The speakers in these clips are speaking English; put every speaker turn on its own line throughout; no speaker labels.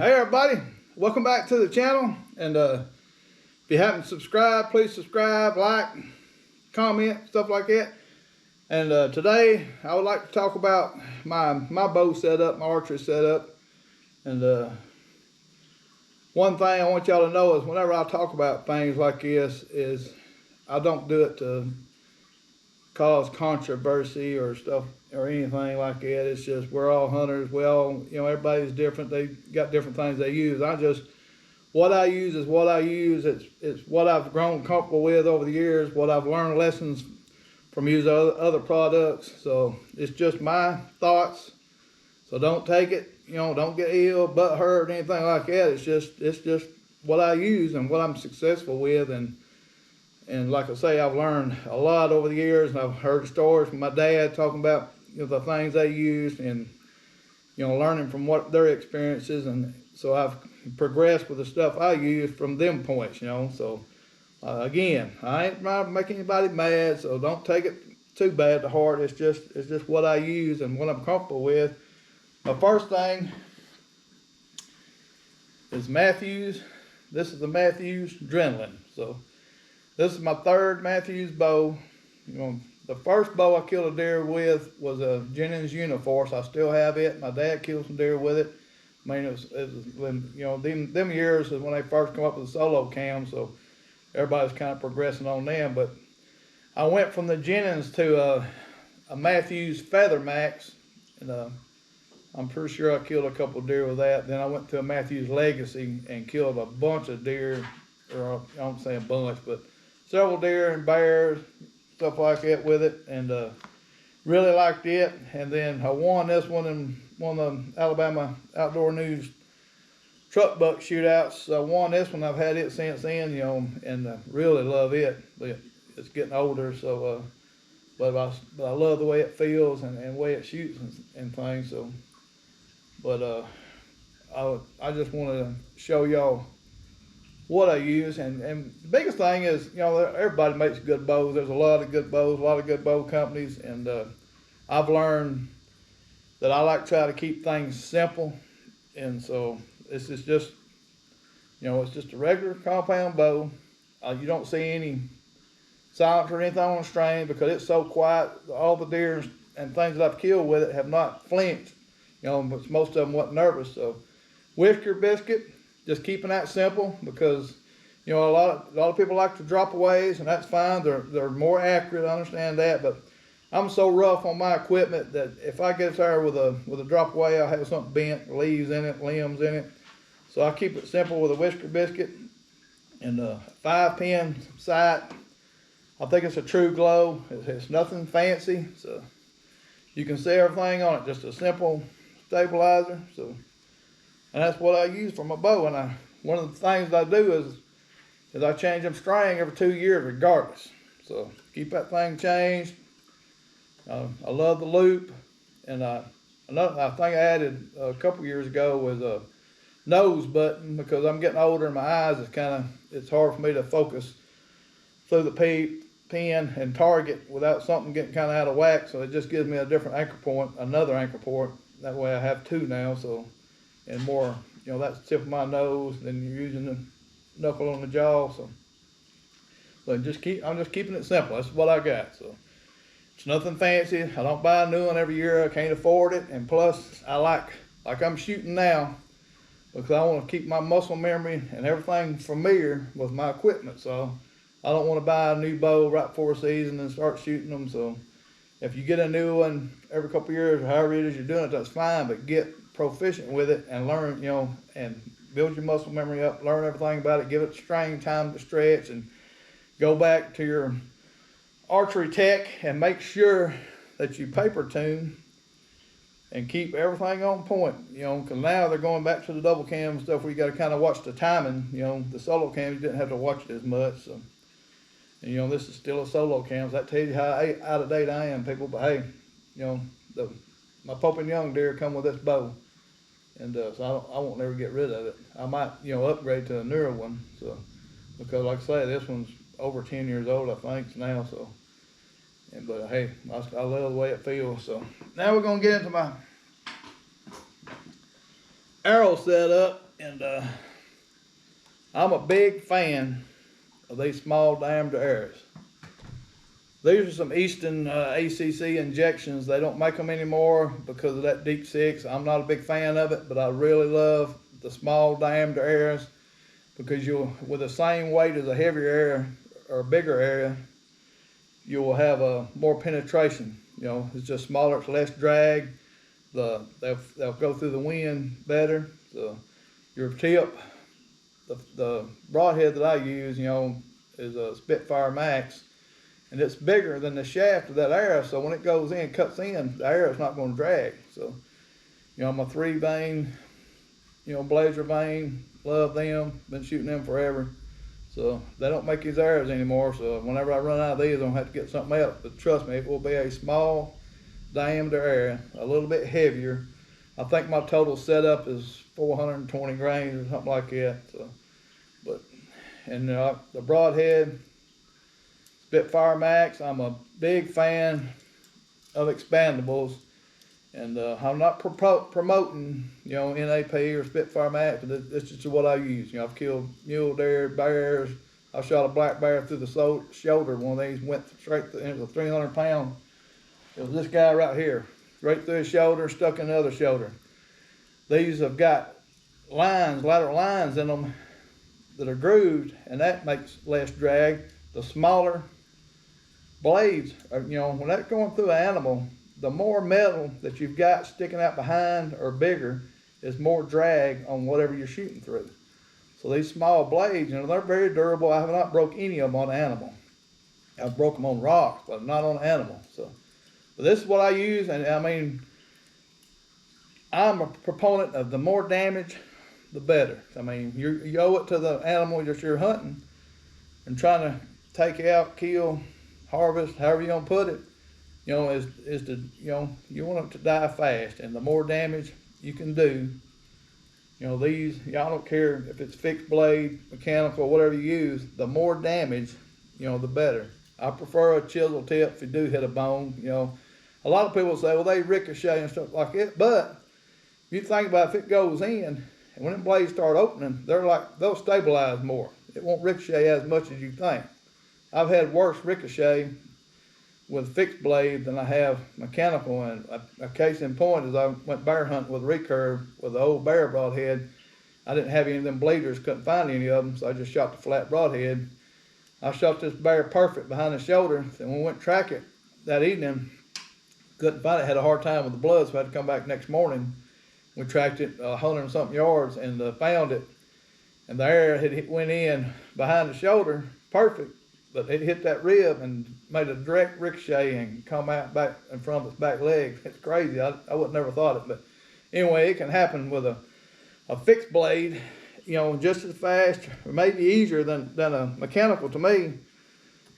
Hey everybody, welcome back to the channel. And if you haven't subscribed, please subscribe, like, comment, stuff like that. And today I would like to talk about my bow setup, my archery setup. And one thing I want y'all to know is whenever I talk about things like this, is I don't do it to cause controversy or stuff or anything like that. It's just we're all hunters. We all, everybody's different. They got different things they use. What I use is what I use. It's what I've grown comfortable with over the years, what I've learned lessons from using other products. So it's just my thoughts. So don't take it, don't get ill, butt hurt, anything like that. It's just what I use and what I'm successful with. And like I say, I've learned a lot over the years, and I've heard stories from my dad talking about the things they used, and learning from what their experiences, and so I've progressed with the stuff I use from them points. So again, I ain't trying to make anybody mad, so don't take it too bad to heart. It's just what I use and what I'm comfortable with. My first thing is Matthews. This is the Matthews Adrenaline. So this is my third Matthews bow. The first bow I killed a deer with was a Jennings Uniforce. I still have it. My dad killed some deer with it. I mean, it was when, them years is when they first come up with the solo cam, so everybody's kind of progressing on them. But I went from the Jennings to a Matthews Feather Max, and I'm pretty sure I killed a couple of deer with that. Then I went to a Matthews Legacy and killed a bunch of deer, or I don't say a bunch, but several deer and bears, stuff like that with it, and really liked it. And then I won this one in one of the Alabama Outdoor News truck buck shootouts. I won this one. I've had it since then, and really love it. But it's getting older, so but I love the way it feels and the way it shoots and things. So, but I just wanted to show y'all what I use, and the biggest thing is, everybody makes good bows. There's a lot of good bows, a lot of good bow companies, and I've learned that I like to try to keep things simple. And so this is just, it's just a regular compound bow. You don't see any silence or anything on the string because it's so quiet. All the deer and things that I've killed with it have not flinched, but most of them wasn't nervous. So whisker biscuit, just keeping that simple, because a lot of people like to drop aways, and that's fine. They're more accurate. I understand that, but I'm so rough on my equipment that if I get there with a drop away, I'll have something bent, leaves in it, limbs in it. So I keep it simple with a whisker biscuit and a 5-pin sight. I think it's a True Glow. It's nothing fancy, so you can see everything on it. Just a simple stabilizer. So. And that's what I use for my bow. And one of the things that I do is I change them string every 2 years regardless. So keep that thing changed. I love the loop. And I think I added a couple years ago was a nose button, because I'm getting older and my eyes it's hard for me to focus through the pin and target without something getting kind of out of whack. So it just gives me a different anchor point, another anchor point. That way I have two now. So. And more, that's the tip of my nose, then you're using the knuckle on the jaw. So, but I'm just keeping it simple. That's what I got. So it's nothing fancy. I don't buy a new one every year. I can't afford it. And plus, I like I'm shooting now, because I want to keep my muscle memory and everything familiar with my equipment. So I don't want to buy a new bow right before season and start shooting them. So if you get a new one every couple of years, or however it is you're doing it, that's fine. But get proficient with it and learn, and build your muscle memory up, learn everything about it, give it string time to stretch, and go back to your archery tech and make sure that you paper tune and keep everything on point, because now they're going back to the double cam stuff where you got to kind of watch the timing. The solo cams, you didn't have to watch it as much. So, and this is still a solo cam, so that tells you how out of date I am, people. But hey, my Pope and Young deer come with this bow, and so I won't never get rid of it. I might, upgrade to a newer one. So, because like I say, this one's over 10 years old, I think now. So, but hey, I love the way it feels. So now we're gonna get into my arrow setup, And I'm a big fan of these small diameter arrows. These are some Easton ACC injections. They don't make them anymore because of that deep six. I'm not a big fan of it, but I really love the small diameter arrows because you'll, with the same weight as a heavier arrow or a bigger arrow, you will have a more penetration. You know, it's just smaller, it's less drag. They'll go through the wind better. So your tip, the broadhead that I use, you know, is a Spitfire Max. And it's bigger than the shaft of that arrow, so when it goes in, cuts in, the arrow's not going to drag. So, you know, I'm a 3-vein, you know, blazer vein, love them, been shooting them forever. So they don't make these arrows anymore, so whenever I run out of these, I'm going to have to get something else. But trust me, it will be a small diameter arrow, a little bit heavier. I think my total setup is 420 grains or something like that. So, but, and the broadhead, Spitfire Max, I'm a big fan of expandables, and I'm not promoting, you know, NAP or Spitfire Max, but it's just what I use. You know, I've killed mule deer, bears. I shot a black bear through the shoulder. One of these went straight through, it was a 300-pound. It was this guy right here, right through his shoulder, stuck in the other shoulder. These have got lines, lateral lines in them that are grooved, and that makes less drag. The smaller blades, you know, when that's going through an animal, the more metal that you've got sticking out behind or bigger is more drag on whatever you're shooting through. So these small blades, you know, they're very durable. I have not broke any of them on an animal. I've broke them on rocks, but not on an animal. So, but this is what I use, and I mean, I'm a proponent of the more damage, the better. I mean, you owe it to the animal that you're hunting and trying to take out, kill, harvest, however you gonna put it, you know, is to, you know, you want it to die fast, and the more damage you can do, you know, these, y'all don't care if it's fixed blade, mechanical, whatever you use, the more damage, you know, the better. I prefer a chisel tip if you do hit a bone. You know, a lot of people say, well, they ricochet and stuff like that, but if you think about it, if it goes in, and when the blades start opening, they'll stabilize more. It won't ricochet as much as you think. I've had worse ricochet with fixed blade than I have mechanical, and a case in point is I went bear hunting with recurve with the old bear broadhead. I didn't have any of them bleeders, couldn't find any of them, so I just shot the flat broadhead. I shot this bear perfect behind the shoulder, and when we went track it that evening, couldn't find it, had a hard time with the blood, so I had to come back next morning. We tracked it 100 and something yards and found it, and the arrow had went in behind the shoulder, perfect. But it hit that rib and made a direct ricochet and come out back in front of its back leg. It's crazy. I would never thought it. But anyway, it can happen with a fixed blade, you know, just as fast or maybe easier than a mechanical to me.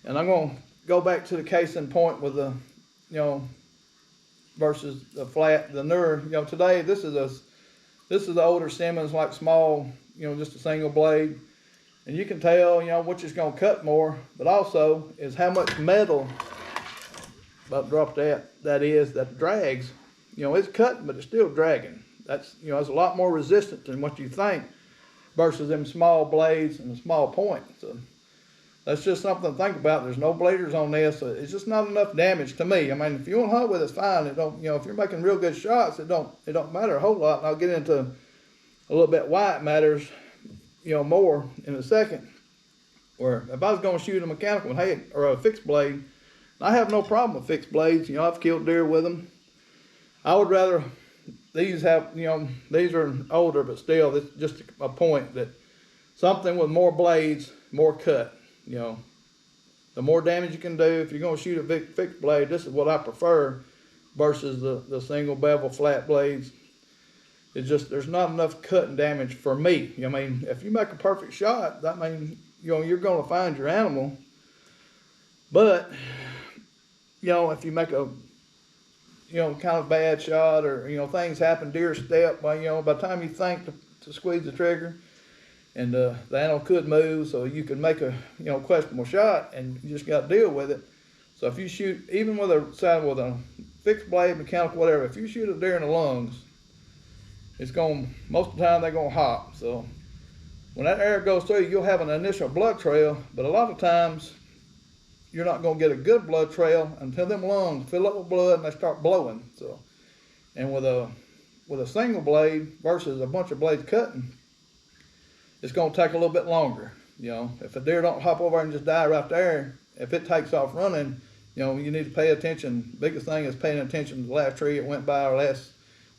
And I'm going to go back to the case in point with the, you know, versus the flat, the newer. You know, today this is the older Simmons, like small, you know, just a single blade. And you can tell, you know, which is going to cut more, but also is how much metal, about to drop that drags. You know, it's cutting, but it's still dragging. That's, you know, it's a lot more resistant than what you think versus them small blades and the small point. So that's just something to think about. There's no bladers on this, so it's just not enough damage to me. I mean, if you want to hunt with it, it's fine. It don't, you know, if you're making real good shots, it don't matter a whole lot. And I'll get into a little bit why it matters, you know, more in a second. Where if I was going to shoot a mechanical head or a fixed blade, I have no problem with fixed blades. You know, I've killed deer with them. I would rather these have, you know, these are older, but still, it's just a point that something with more blades, more cut. You know, the more damage you can do. If you're going to shoot a fixed blade, this is what I prefer versus the single bevel flat blades. It's just, there's not enough cut and damage for me. I mean, if you make a perfect shot, that means, you know, you're going to find your animal. But, you know, if you make a, you know, kind of bad shot or, you know, things happen, deer step, well, you know, by the time you think to squeeze the trigger, and the animal could move, so you could make a, you know, questionable shot, and you just got to deal with it. So if you shoot, even with a fixed blade, mechanical, whatever, if you shoot a deer in the lungs, most of the time they're gonna hop. So when that air goes through, you'll have an initial blood trail, but a lot of times you're not gonna get a good blood trail until them lungs fill up with blood and they start blowing. So, and with a single blade versus a bunch of blades cutting, it's gonna take a little bit longer. You know, if a deer don't hop over and just die right there, if it takes off running, you know, you need to pay attention. Biggest thing is paying attention to the last tree it went by or last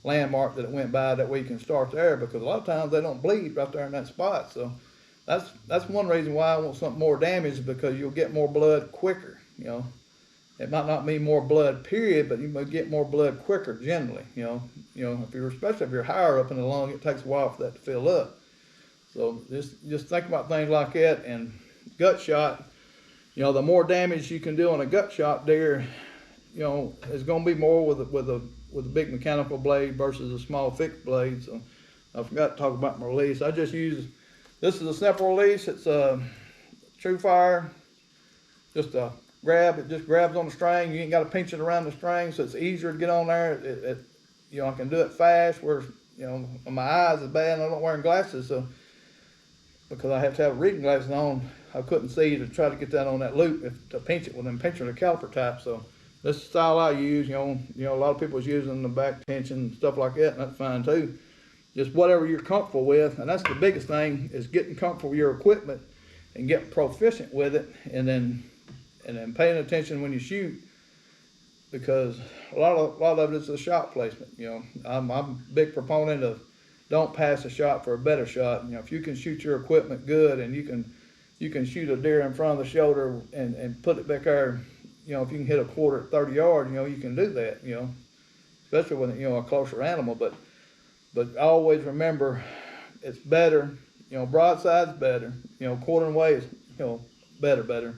landmark that it went by, that we can start there, because a lot of times they don't bleed right there in that spot. So that's one reason why I want something more damaged, because you'll get more blood quicker. You know, it might not mean more blood period, but you might get more blood quicker generally. You know, especially if you're higher up in the lung, it takes a while for that to fill up. So just think about things like that. And gut shot, you know, the more damage you can do on a gut shot deer, you know, is going to be more with a big mechanical blade versus a small fixed blade. So I forgot to talk about my release. I just use, this is a simple release. It's a True Fire, just a grab. It just grabs on the string. You ain't got to pinch it around the string, so it's easier to get on there. You know, I can do it fast. Where, you know, my eyes is bad and I'm not wearing glasses, so because I have to have reading glasses on, I couldn't see to try to get that on that loop to pinch it with them pincher the caliper type. So this is the style I use. You know, a lot of people is using the back tension and stuff like that, and that's fine too. Just whatever you're comfortable with, and that's the biggest thing, is getting comfortable with your equipment and getting proficient with it, and then paying attention when you shoot, because a lot of it is the shot placement. You know, I'm a big proponent of don't pass a shot for a better shot. You know, if you can shoot your equipment good and you can shoot a deer in front of the shoulder and put it back there, you know, if you can hit a quarter at 30 yards, you know, you can do that, you know, especially when, you know, a closer animal. But always remember, it's better, you know, broadside's better, you know, quarter and away is, you know, better.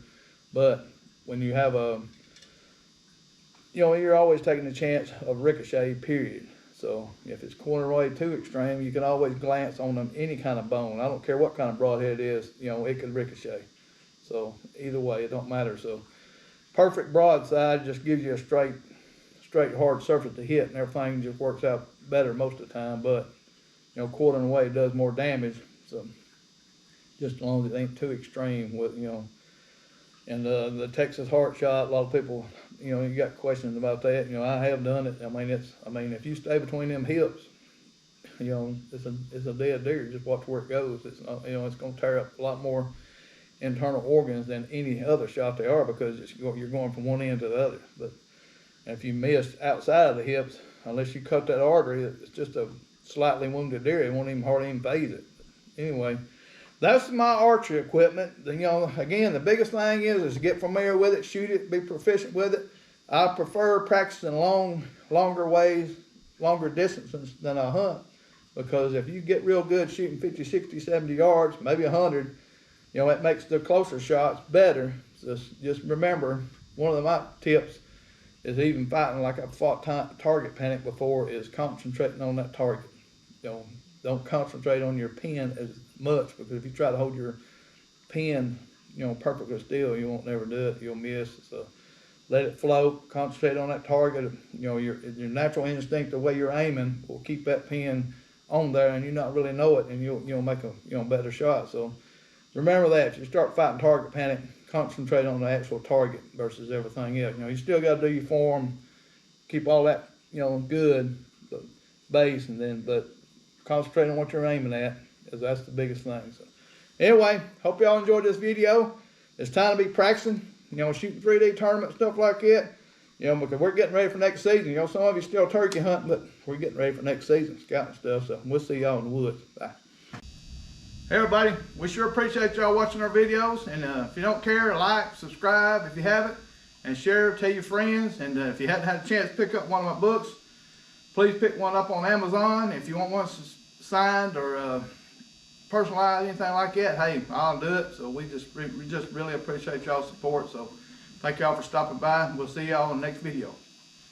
But when you have you know, you're always taking a chance of ricochet, period. So if it's corner away too extreme, you can always glance on them, any kind of bone. I don't care what kind of broadhead it is, you know, it could ricochet. So either way, it don't matter. So perfect broadside just gives you a straight hard surface to hit, and everything just works out better most of the time. But, you know, quartering away does more damage. So just as long as it ain't too extreme with, you know. And the Texas heart shot, a lot of people, you know, you got questions about that. You know, I have done it. I mean, if you stay between them hips, you know, it's a dead deer. Just watch where it goes. It's not, you know, it's going to tear up a lot more internal organs than any other shot they are, because you're going from one end to the other. But if you miss outside of the hips, unless you cut that artery, it's just a slightly wounded deer. It won't even hardly phase it. But anyway, that's my archery equipment. You know, again, the biggest thing is to get familiar with it, shoot it, be proficient with it. I prefer practicing longer ways, longer distances than I hunt, because if you get real good shooting 50, 60, 70 yards, maybe 100, you know, it makes the closer shots better. Just remember, one of my tips is, even fighting like I fought target panic before, is concentrating on that target. You know, don't concentrate on your pin as much, because if you try to hold your pin, you know, perfectly still, you won't never do it. You'll miss. So let it float. Concentrate on that target. You know, your natural instinct, the way you're aiming, will keep that pin on there, and you not really know it, and you'll make a better shot. So remember that if you start fighting target panic, concentrate on the actual target versus everything else. You know, you still got to do your form, keep all that, you know, good base, but concentrate on what you're aiming at, because that's the biggest thing. So anyway, hope y'all enjoyed this video. It's time to be practicing, you know, shooting 3D tournaments, stuff like that, you know, because we're getting ready for next season. You know, some of you still turkey hunting, but we're getting ready for next season, scouting stuff. So we'll see y'all in the woods. Bye. Hey everybody, we sure appreciate y'all watching our videos, and if you don't care, like, subscribe if you haven't, and share, tell your friends. And if you hadn't had a chance to pick up one of my books, please pick one up on Amazon. If you want one signed or personalized, anything like that, hey, I'll do it. So we just really appreciate y'all's support. So thank y'all for stopping by, and we'll see y'all in the next video.